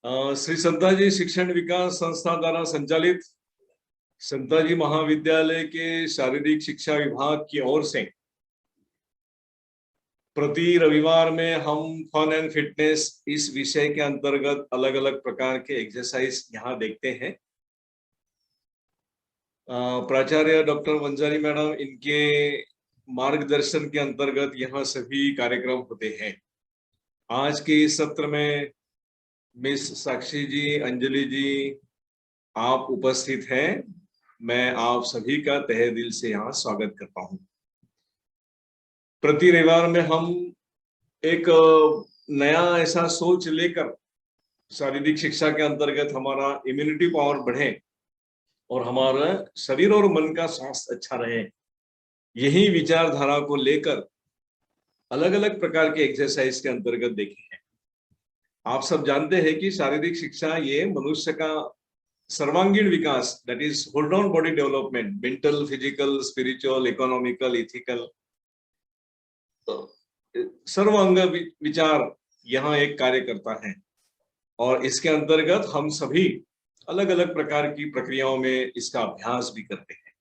श्री संताजी शिक्षण विकास संस्था द्वारा संचालित संताजी महाविद्यालय के शारीरिक शिक्षा विभाग की ओर से प्रति रविवार में हम फन एंड फिटनेस इस विषय के अंतर्गत अलग अलग प्रकार के एक्सरसाइज यहाँ देखते हैं। प्राचार्य डॉक्टर वंजारी मैडम इनके मार्गदर्शन के अंतर्गत यहाँ सभी कार्यक्रम होते हैं। आज के इस सत्र में मिस साक्षी जी, अंजलि जी, आप उपस्थित हैं। मैं आप सभी का तहे दिल से यहाँ स्वागत करता हूँ। प्रति रविवार में हम एक नया ऐसा सोच लेकर शारीरिक शिक्षा के अंतर्गत हमारा इम्यूनिटी पावर बढ़े और हमारा शरीर और मन का स्वास्थ्य अच्छा रहे, यही विचारधारा को लेकर अलग अलग प्रकार के एक्सरसाइज के अंतर्गत देखे हैं। आप सब जानते हैं कि शारीरिक शिक्षा ये मनुष्य का सर्वांगीण विकास, that is whole round body development, mental, physical, spiritual, economical, ethical, सर्वांग विचार यहाँ एक कार्य करता है और इसके अंतर्गत हम सभी अलग अलग प्रकार की प्रक्रियाओं में इसका अभ्यास भी करते हैं।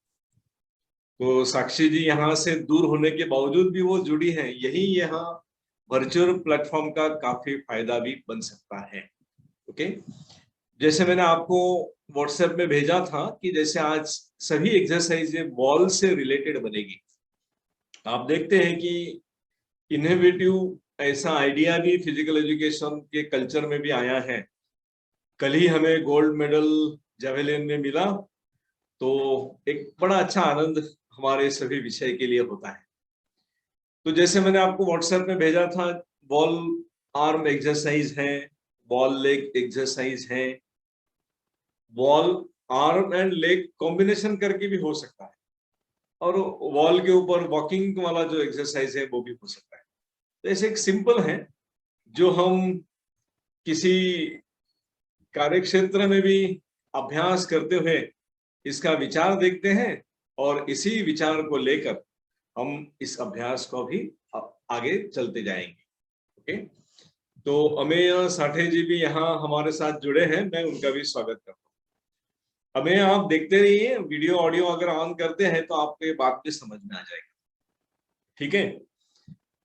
तो साक्षी जी यहाँ से दूर होने के बावजूद भी वो जुड़ी हैं, यही यहाँ वर्चुअल प्लेटफॉर्म का काफी फायदा भी बन सकता है। ओके, जैसे मैंने आपको व्हाट्सएप में भेजा था कि जैसे आज सभी एक्सरसाइज वॉल से रिलेटेड बनेगी। आप देखते हैं कि इनोवेटिव ऐसा आइडिया भी फिजिकल एजुकेशन के कल्चर में भी आया है। कल ही हमें गोल्ड मेडल जेवलिन में मिला, तो एक बड़ा अच्छा आनंद हमारे सभी विषय के लिए होता है। तो जैसे मैंने आपको व्हाट्सएप में भेजा था, बॉल आर्म एक्सरसाइज है, बॉल लेग एक्सरसाइज है, ball arm and leg combination करके भी हो सकता है, और वॉल के ऊपर वॉकिंग वाला जो एक्सरसाइज है वो भी हो सकता है। तो ऐसे एक सिंपल है जो हम किसी कार्य क्षेत्र में भी अभ्यास करते हुए इसका विचार देखते हैं और इसी विचार को लेकर हम इस अभ्यास को भी आगे चलते जाएंगे। ओके, तो अमेय साठे जी भी यहाँ हमारे साथ जुड़े हैं, मैं उनका भी स्वागत करता हूँ। अमेय, आप देखते रहिए, वीडियो ऑडियो अगर ऑन करते हैं तो आपको ये बात भी समझ में आ जाएगा। ठीक है,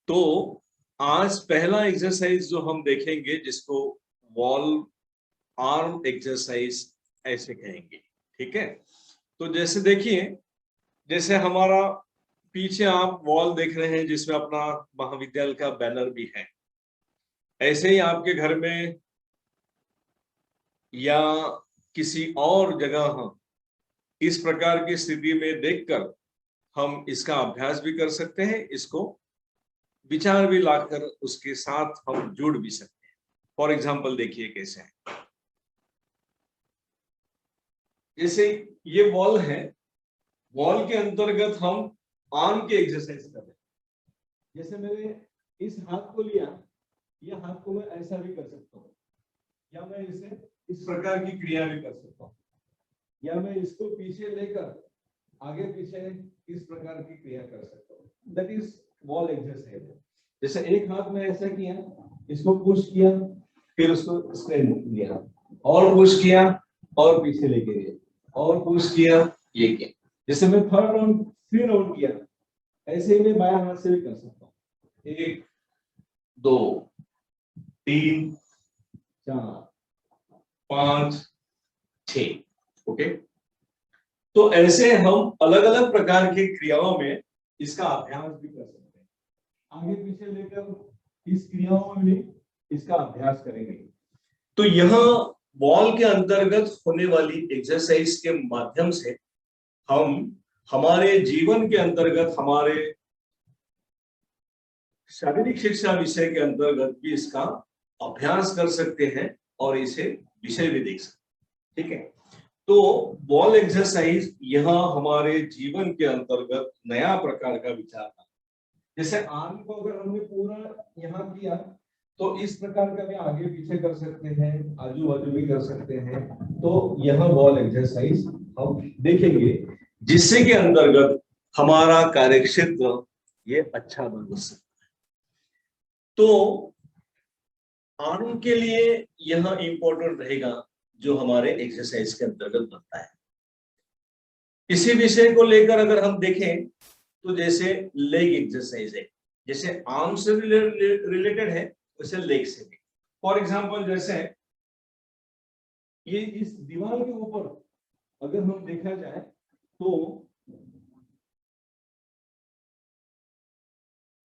तो आज पहला एक्सरसाइज जो हम देखेंगे जिसको वॉल आर्म एक्सरसाइज ऐसे कहेंगे। ठीक है, तो जैसे देखिए, जैसे हमारा पीछे आप वॉल देख रहे हैं जिसमें अपना महाविद्यालय का बैनर भी है, ऐसे ही आपके घर में या किसी और जगह इस प्रकार की स्थिति में देखकर हम इसका अभ्यास भी कर सकते हैं, इसको विचार भी लाकर उसके साथ हम जुड़ भी सकते हैं। फॉर एग्जाम्पल देखिए कैसे है, जैसे ये वॉल है, वॉल के अंतर्गत हम आर्म की एक्सरसाइज कर रहे हैं। जैसे मैंने इस हाथ को लिया, ये हाथ को मैं ऐसा भी कर सकता हूँ, या मैं इसे इस प्रकार की क्रिया भी कर सकता हूँ, या मैं इसको पीछे लेकर आगे पीछे इस प्रकार की क्रिया कर सकता हूँ। That is wall exercise. जैसे एक हाथ में ऐसा किया, इसको पुश किया, फिर उसको स्ट्रेन लिया, और पुश किया और पीछे लेके गया, और पुश किया, ये किया। जैसे मैं थर्ड राउंड 3 राउंड किया, ऐसे ही मैं बायां हाथ से भी कर सकता हूँ। 1 2 3 4 5 6। ओके, तो ऐसे हम अलग अलग प्रकार की क्रियाओं में इसका अभ्यास भी कर सकते हैं। आगे पीछे लेकर इस क्रियाओं में भी इसका अभ्यास करेंगे। तो यह वॉल के अंतर्गत होने वाली एक्सरसाइज के माध्यम से हम हमारे जीवन के अंतर्गत, हमारे शारीरिक शिक्षा विषय के अंतर्गत भी इसका अभ्यास कर सकते हैं और इसे विषय भी देख सकते हैं। ठीक है, तो वॉल एक्सरसाइज यह हमारे जीवन के अंतर्गत नया प्रकार का विचार था। जैसे आर्म को अगर हमने पूरा यहाँ किया तो इस प्रकार का भी आगे पीछे कर सकते हैं, आजू बाजू भी कर सकते हैं। तो यह वॉल एक्सरसाइज हम देखेंगे जिससे के अंतर्गत हमारा कार्यक्षेत्र ये अच्छा बन सकता है। तो आर्म के लिए यह इंपॉर्टेंट रहेगा जो हमारे एक्सरसाइज के अंतर्गत बनता है। इसी विषय को लेकर अगर हम देखें तो जैसे लेग एक्सरसाइज है, जैसे आर्म से रिलेटेड है वैसे लेग से भी। फॉर एग्जांपल जैसे ये इस दीवार के ऊपर अगर हम देखा जाए तो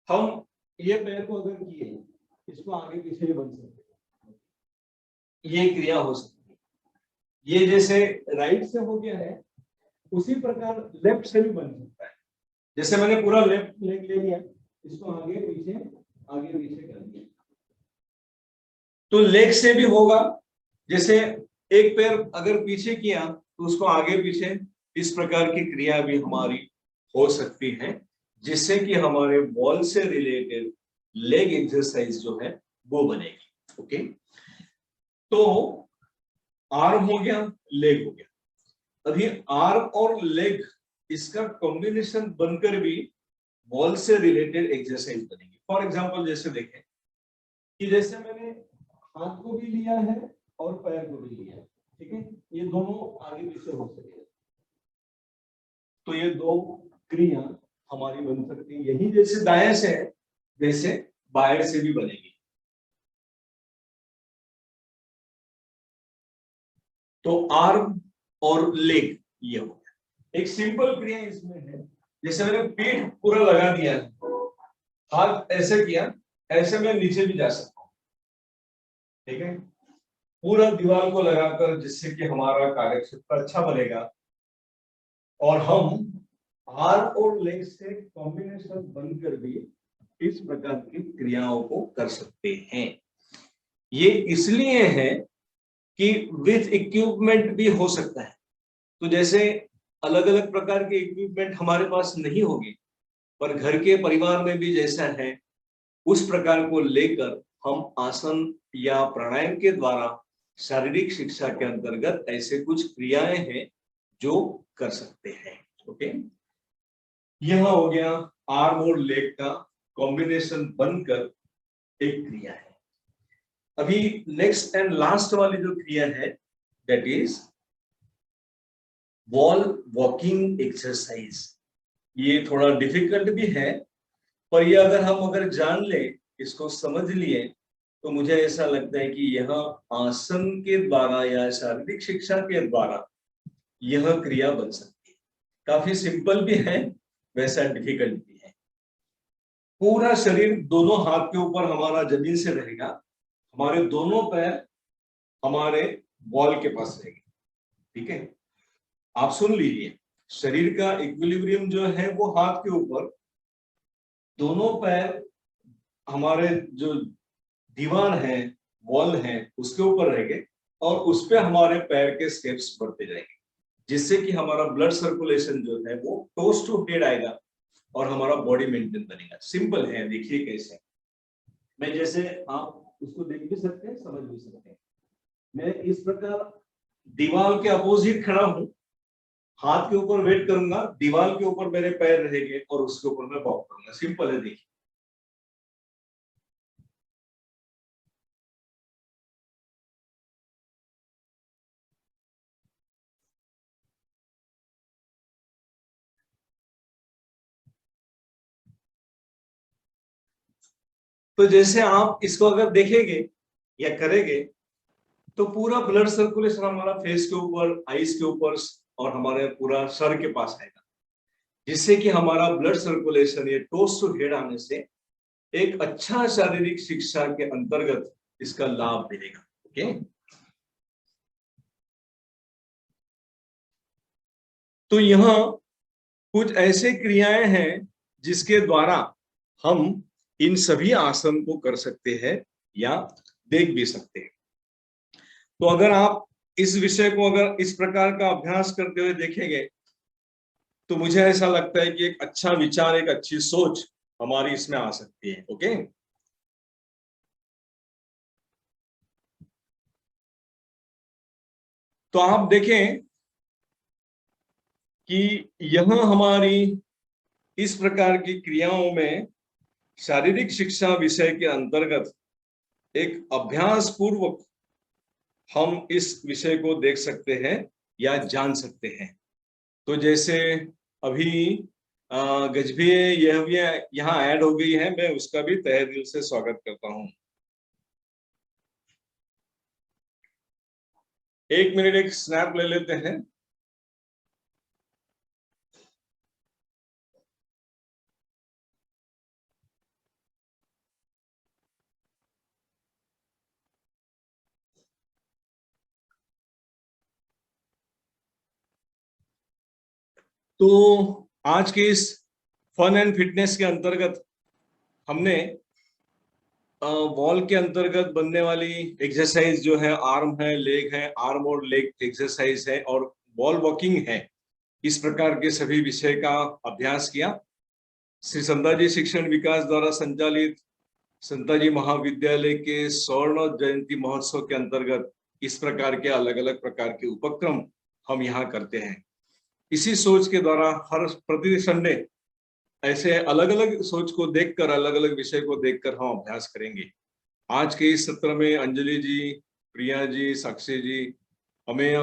हम ये पैर को अगर किए, इसको आगे पीछे भी बन सकते हैं, ये क्रिया हो सकती है। ये जैसे राइट से हो गया है उसी प्रकार लेफ्ट से भी बन सकता है। जैसे मैंने पूरा लेफ्ट लेग ले लिया, इसको आगे पीछे कर दिया, तो लेग से भी होगा। जैसे एक पैर अगर पीछे किया तो उसको आगे पीछे, इस प्रकार की क्रिया भी हमारी हो सकती है, जिससे कि हमारे वॉल से रिलेटेड लेग एक्सरसाइज जो है वो बनेगी। ओके, तो आर्म हो गया, लेग हो गया। अभी आर्म और लेग इसका कॉम्बिनेशन बनकर भी वॉल से रिलेटेड एक्सरसाइज बनेगी। फॉर एग्जांपल जैसे देखें कि जैसे मैंने हाथ को भी लिया है और पैर को भी लिया है, ठीक है, ये दोनों आगे पीछे हो सकते हैं, तो ये दो क्रिया हमारी बन सकती है। यही जैसे दाएं से है वैसे बाएं से भी बनेगी। तो आर्म और लेग ये हो गया। एक सिंपल क्रिया इसमें है, जैसे मैंने पीठ पूरा लगा दिया, हाथ ऐसे किया, ऐसे मैं नीचे भी जा सकता हूं, ठीक है, पूरा दीवार को लगाकर, जिससे कि हमारा कार्यक्षेत्र अच्छा बनेगा और हम आर्म और लेग से कॉम्बिनेशन बनकर भी इस प्रकार की क्रियाओं को कर सकते हैं। ये इसलिए है कि विथ इक्विपमेंट भी हो सकता है। तो जैसे अलग अलग प्रकार के इक्विपमेंट हमारे पास नहीं होगी, पर घर के परिवार में भी जैसा है उस प्रकार को लेकर हम आसन या प्राणायाम के द्वारा शारीरिक शिक्षा के अंतर्गत ऐसे कुछ क्रियाएं हैं जो कर सकते हैं। ओके, यह हो गया आर्म और लेग का कॉम्बिनेशन बनकर एक क्रिया है। अभी नेक्स्ट एंड लास्ट वाली जो क्रिया है that is wall walking exercise. ये थोड़ा डिफिकल्ट भी है, पर ये अगर जान ले, इसको समझ लिए, तो मुझे ऐसा लगता है कि यह आसन के द्वारा या शारीरिक शिक्षा के द्वारा यह क्रिया बन सकती है। काफी सिंपल भी है, वैसा डिफिकल्ट भी है। पूरा शरीर दोनों हाथ के ऊपर हमारा जमीन से रहेगा, हमारे दोनों पैर हमारे वॉल के पास रहेंगे, ठीक है। आप सुन लीजिए, शरीर का इक्विलिब्रियम जो है वो हाथ के ऊपर, दोनों पैर हमारे जो दीवार है, वॉल है, उसके ऊपर रहेंगे और उस पे हमारे पैर के स्टेप्स बढ़ते जाएंगे, जिससे कि हमारा ब्लड सर्कुलेशन जो है वो टोस टू हेड आएगा और हमारा बॉडी मेंटेन बनेगा। सिंपल है, देखिए कैसे। मैं जैसे, आप उसको देख भी सकते हैं, समझ भी सकते हैं। मैं इस प्रकार दीवार के अपोजिट खड़ा हूं, हाथ के ऊपर वेट करूंगा, दीवार के ऊपर मेरे पैर रहेंगे और उसके ऊपर मैं वॉक करूंगा। सिंपल है, देखिए। तो जैसे आप इसको अगर देखेंगे या करेंगे तो पूरा ब्लड सर्कुलेशन हमारा फेस के ऊपर, आईज के ऊपर और हमारे पूरा सर के पास आएगा, जिससे कि हमारा ब्लड सर्कुलेशन ये टोस टू हेड आने से एक अच्छा शारीरिक शिक्षा के अंतर्गत इसका लाभ मिलेगा। ओके, तो यहाँ कुछ ऐसे क्रियाएं हैं जिसके द्वारा हम इन सभी आसन को कर सकते हैं या देख भी सकते हैं। तो अगर आप इस विषय को अगर इस प्रकार का अभ्यास करते हुए देखेंगे तो मुझे ऐसा लगता है कि एक अच्छा विचार, एक अच्छी सोच हमारी इसमें आ सकती है। ओके, तो आप देखें कि यह हमारी इस प्रकार की क्रियाओं में शारीरिक शिक्षा विषय के अंतर्गत एक अभ्यास पूर्वक हम इस विषय को देख सकते हैं या जान सकते हैं। तो जैसे अभी गजभिये यह भी यहाँ ऐड हो गई है, मैं उसका भी तहे दिल से स्वागत करता हूँ। 1 मिनट एक स्नैप ले लेते हैं। तो आज के इस फन एंड फिटनेस के अंतर्गत हमने वॉल के अंतर्गत बनने वाली एक्सरसाइज जो है, आर्म है, लेग है, आर्म और लेग एक्सरसाइज है और वॉल वॉकिंग है, इस प्रकार के सभी विषय का अभ्यास किया। श्री संताजी शिक्षण विकास द्वारा संचालित संताजी महाविद्यालय के स्वर्ण जयंती महोत्सव के अंतर्गत इस प्रकार के अलग अलग प्रकार के उपक्रम हम यहाँ करते हैं। इसी सोच के द्वारा हर प्रति संडे ऐसे अलग अलग सोच को देखकर, अलग अलग विषय को देखकर हम अभ्यास करेंगे। आज के इस सत्र में अंजलि जी, प्रिया जी, साक्षी जी, अमेय,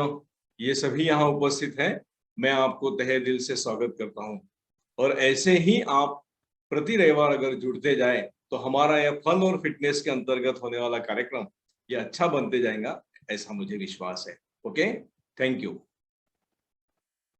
ये सभी यहाँ उपस्थित हैं। मैं आपको तहे दिल से स्वागत करता हूँ और ऐसे ही आप प्रति रविवार अगर जुड़ते जाए तो हमारा यह फन और फिटनेस के अंतर्गत होने वाला कार्यक्रम ये अच्छा बनते जाएगा, ऐसा मुझे विश्वास है। Okay, thank you.